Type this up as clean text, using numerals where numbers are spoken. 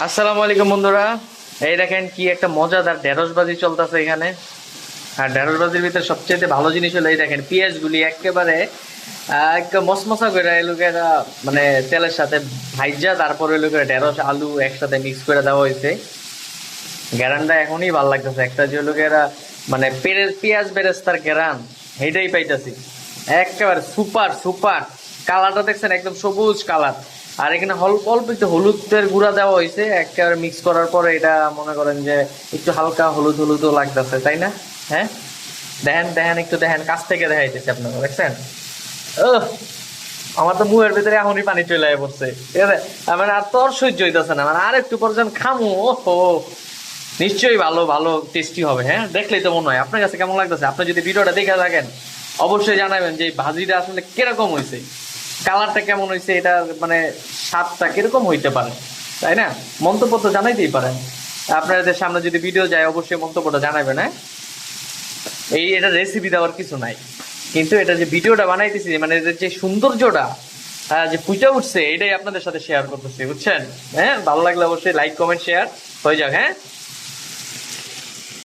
আসসালামু আলাইকুম বন্ধুরা। এই দেখেন কি একটা মজাদার ঢেঁড়সবাজি চলতেছে এখানে। আর ঢেঁড়সবাজির ভিতরে সবচেয়ে ভালো জিনিস হলো এই দেখেন পেঁয়াজ গুলি একেবারে একদম মশমশা করে এলোকেরা মানে তেলের সাথে ভাইজা তারপরে এলোকে ঢেঁড়স আলু একসাথে মিক্স করে দেওয়া হয়েছে। গ্যারানটা এখনই ভালো লাগতেছে, একটা যে লোকেরা মানে পেঁয়াজ বেরেস্তার গ্যারান এইটাই পাইতেছি। একেবারে সুপার সুপার। কালারটা দেখছেন একদম সবুজ কালার। আর এখানে অল্প অল্প একটু হলুদের গুঁড়া দেওয়া হয়েছে একেবারে মিক্স করার পরে, এটা মনে করেন যে একটু হালকা হলুদ হলুদও লাগতেছে, তাই না? হ্যাঁ, দেখেন দেখেন একটু দেখেন, কাছ থেকে দেখাইতেছে আপনারা, দেখছেন? ও, আমার তো মুখের ভিতরে এখনই পানি চলে পড়ছে, ঠিক আছে? মানে আর তোর সহ্য হইতেছে না, মানে আর একটু পর যখন খামু, ওহো, নিশ্চয়ই ভালো ভালো টেস্টি হবে। হ্যাঁ, দেখলেই তো মনে হয়। আপনার কাছে কেমন লাগতেছে? আপনি যদি ভিডিওটা দেখে থাকেন অবশ্যই জানাবেন যে এই ভাজিটা আসলে কিরকম হয়েছে, কালারটা কেমন হয়েছে, এটা মানে স্বাদটা কিরকম হইতে পারে, তাই না? মন্তব্য তো জানাইতেই পারেন। আপনাদের সামনে যদি ভিডিও যায় অবশ্যই মন্তব্যটা জানাবেন। হ্যাঁ, এটা রেসিপি দেওয়ার কিছু নাই, কিন্তু এটা যে ভিডিওটা বানাইতেছি মানে এদের যে সৌন্দর্যটা যে ফুটে উঠছে এটাই আপনাদের সাথে শেয়ার করতেছি, বুঝছেন? হ্যাঁ, ভালো লাগলে অবশ্যই লাইক কমেন্ট শেয়ার হয়ে যাক। হ্যাঁ।